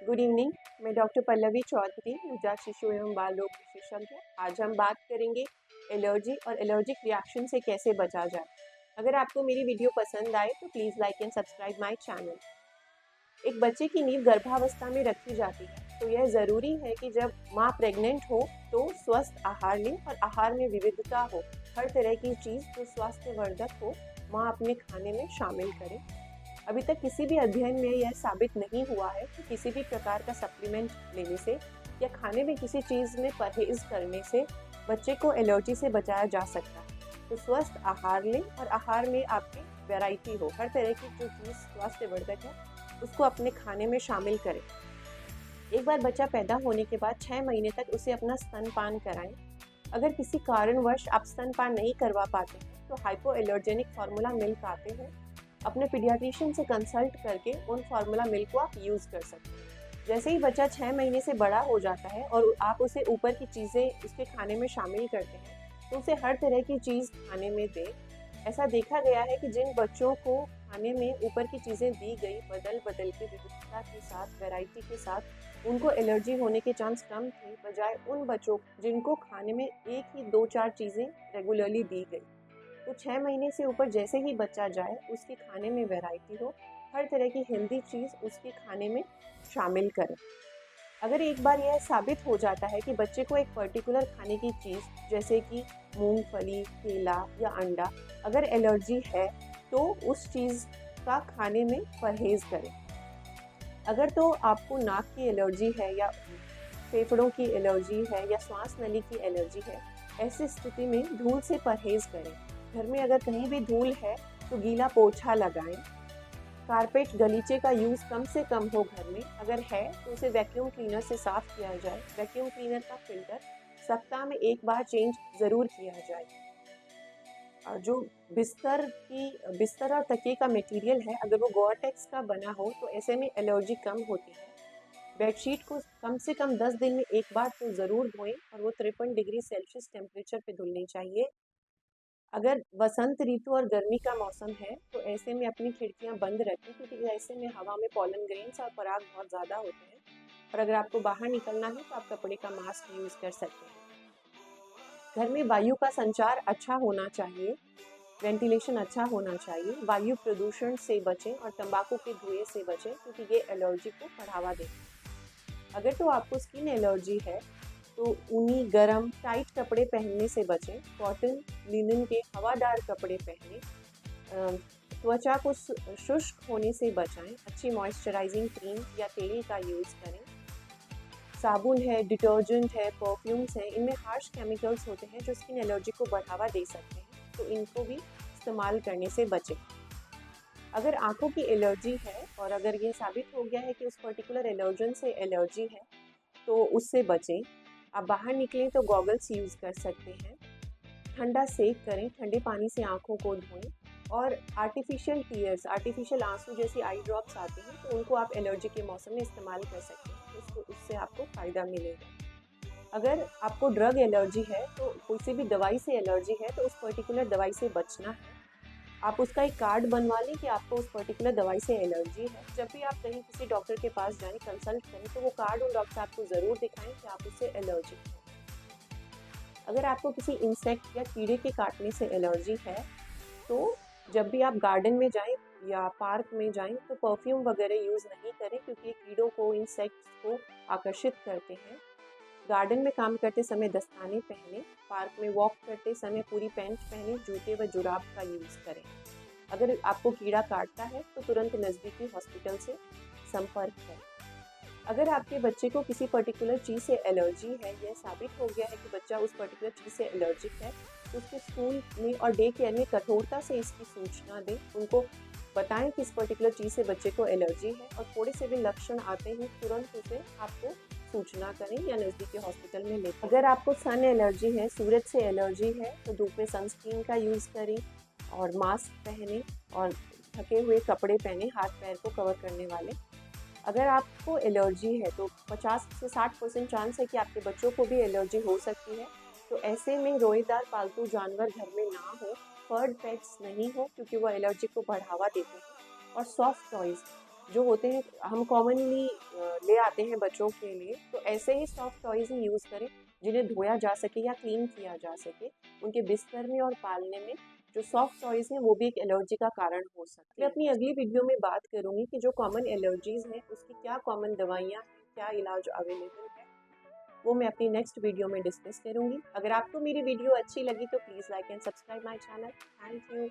Good evening. मैं doctor Pallavi Chaudhary, नवजात शिशु एवं बाल रोग विशेषज्ञ। आज हम बात करेंगे एलर्जी और एलर्जिक रिएक्शन से कैसे बचा जाए। अगर आपको मेरी वीडियो पसंद आए तो please like and subscribe my channel. एक बच्चे की नींव गर्भावस्था में रखी जाती है, तो यह ज़रूरी है कि जब माँ प्रेग्नेंट हो तो स्वस्थ आहार लें और आहार में विविधता हो। हर तरह की चीज़ जो स्वास्थ्यवर्धक हो, माँ अपने खाने में शामिल करे। अभी तक किसी भी अध्ययन में यह साबित नहीं हुआ है कि किसी भी प्रकार का सप्लीमेंट लेने से या खाने में किसी चीज़ में परहेज करने से बच्चे को एलर्जी से बचाया जा सकता है। तो स्वस्थ आहार लें और आहार में आपकी वैरायटी हो, हर तरह की जो चीज़ स्वास्थ्यवर्धक है उसको अपने खाने में शामिल करें। एक बार बच्चा पैदा होने के बाद 6 महीने तक उसे अपना स्तनपान कराएं। अगर किसी कारणवश आप स्तनपान नहीं करवा पाते हैं तो हाइपो एलर्जेनिक फार्मूला मिल्क आते हैं, अपने पीडियाट्रिशियन से कंसल्ट करके उन फार्मूला मिल्क को आप यूज़ कर सकते हैं। जैसे ही बच्चा 6 महीने से बड़ा हो जाता है और आप उसे ऊपर की चीज़ें उसके खाने में शामिल करते हैं, तो उसे हर तरह की चीज़ खाने में दें। ऐसा देखा गया है कि जिन बच्चों को खाने में ऊपर की चीज़ें दी गई बदल बदल के विविधता के साथ, वैरायटी के साथ, उनको एलर्जी होने के चांस कम थे, बजाय उन बच्चों जिनको खाने में एक ही 2-4 चीज़ें रेगुलरली दी गई। तो 6 महीने से ऊपर जैसे ही बच्चा जाए, उसके खाने में वैरायटी हो, हर तरह की हेल्दी चीज़ उसके खाने में शामिल करें। अगर एक बार यह साबित हो जाता है कि बच्चे को एक पर्टिकुलर खाने की चीज़ जैसे कि मूंगफली, केला या अंडा अगर एलर्जी है, तो उस चीज़ का खाने में परहेज़ करें। अगर तो आपको नाक की एलर्जी है या फेफड़ों की एलर्जी है या श्वास नली की एलर्जी है, ऐसी स्थिति में धूल से परहेज़ करें। घर में अगर कहीं भी धूल है तो गीला पोछा लगाएं। कारपेट गलीचे का यूज़ कम से कम हो घर में, अगर है तो उसे वैक्यूम क्लीनर से साफ़ किया जाए। वैक्यूम क्लीनर का फ़िल्टर सप्ताह में 1 बार चेंज ज़रूर किया जाए। जो बिस्तर और तकिए का मटेरियल है, अगर वो गोअटेक्स का बना हो तो ऐसे में एलर्जी कम होती है। बेडशीट को कम से कम 10 दिन में 1 बार तो ज़रूर धोएं और वो 53 डिग्री सेल्सियस टेम्परेचर पे धुलनी चाहिए। अगर वसंत ऋतु और गर्मी का मौसम है तो ऐसे में अपनी खिड़कियां बंद रखें, क्योंकि ऐसे में हवा में पॉलन ग्रेन्स और पराग बहुत ज़्यादा होते हैं। और अगर आपको बाहर निकलना है तो आप कपड़े का मास्क यूज़ कर सकते हैं। घर में वायु का संचार अच्छा होना चाहिए, वेंटिलेशन अच्छा होना चाहिए। वायु प्रदूषण से बचें और तंबाकू के धुएं से बचें, क्योंकि ये एलर्जी को बढ़ावा देते हैं। अगर तो आपको स्किन एलर्जी है तो ऊनी, गरम, टाइट कपड़े पहनने से बचें। कॉटन, लिनन के हवादार कपड़े पहनें। त्वचा को शुष्क होने से बचाएं। अच्छी मॉइस्चराइजिंग क्रीम या तेल का यूज़ करें। साबुन है, डिटर्जेंट है, परफ्यूम्स हैं, इनमें हार्श केमिकल्स होते हैं जो स्किन एलर्जी को बढ़ावा दे सकते हैं, तो इनको भी इस्तेमाल करने से बचें। अगर आँखों की एलर्जी है और अगर ये साबित हो गया है कि उस पर्टिकुलर एलर्जन से एलर्जी है, तो उससे बचें। आप बाहर निकलें तो गॉगल्स यूज़ कर सकते हैं। ठंडा सेक करें, ठंडे पानी से आँखों को धोएं। और आर्टिफिशियल टीयर्स, आर्टिफिशियल आंसू जैसी आई ड्रॉप्स आते हैं, तो उनको आप एलर्जी के मौसम में इस्तेमाल कर सकते हैं, उससे आपको फ़ायदा मिलेगा। अगर आपको ड्रग एलर्जी है, तो किसी भी दवाई से एलर्जी है, तो उस पर्टिकुलर दवाई से बचना है। आप उसका एक कार्ड बनवा लें कि आपको उस पर्टिकुलर दवाई से एलर्जी है। जब भी आप कहीं किसी डॉक्टर के पास जाएँ, कंसल्ट करें, तो वो कार्ड उन डॉक्टर साहब को ज़रूर दिखाएँ कि आप उससे एलर्जिक हैं। अगर आपको किसी इंसेक्ट या कीड़े के काटने से एलर्जी है, तो जब भी आप गार्डन में जाएँ या पार्क में जाएँ तो परफ्यूम वगैरह यूज़ नहीं करें, क्योंकि ये कीड़ों को, इंसेक्ट्स को आकर्षित करते हैं। गार्डन में काम करते समय दस्ताने पहनें। पार्क में वॉक करते समय पूरी पैंट पहनें। जूते व जुराब का यूज़ करें। अगर आपको कीड़ा काटता है तो तुरंत नज़दीकी हॉस्पिटल से संपर्क करें। अगर आपके बच्चे को किसी पर्टिकुलर चीज़ से एलर्जी है, यह साबित हो गया है कि बच्चा उस पर्टिकुलर चीज़ से एलर्जिक है, तो उसके स्कूल में और डे केयर में कठोरता से इसकी सूचना दें। उनको बताएं कि इस पर्टिकुलर चीज़ से बच्चे को एलर्जी है, और थोड़े से भी लक्षण आते ही तुरंत उसे आपको सूचना करें या नज़दीकी हॉस्पिटल में लें। अगर आपको सन एलर्जी है, सूरज से एलर्जी है, तो धूप में सनस्क्रीन का यूज़ करें और मास्क पहनें और ढके हुए कपड़े पहने, हाथ पैर को कवर करने वाले। अगर आपको एलर्जी है तो 50 से 60% चांस है कि आपके बच्चों को भी एलर्जी हो सकती है। तो ऐसे में रोएदार पालतू जानवर घर में ना हो, फर्ड पेट्स नहीं हो, क्योंकि वो एलर्जी को बढ़ावा देते हैं। और सॉफ्ट टॉयज़ जो होते हैं, हम कॉमनली ले आते हैं बच्चों के लिए, तो ऐसे ही सॉफ्ट टॉयज़ ही यूज़ करें जिन्हें धोया जा सके या क्लीन किया जा सके। उनके बिस्तर में और पालने में जो सॉफ्ट टॉयज़ हैं वो भी एक एलर्जी का कारण हो सकते हैं। मैं अपनी अगली वीडियो में बात करूँगी कि जो कॉमन एलर्जीज़ हैं उसकी क्या कॉमन दवाइयाँ हैं, क्या इलाज अवेलेबल है, वो मैं अपनी नेक्स्ट वीडियो में डिस्कस करूँगी। अगर आपको मेरी वीडियो अच्छी लगी तो please like and subscribe my channel. Thank you.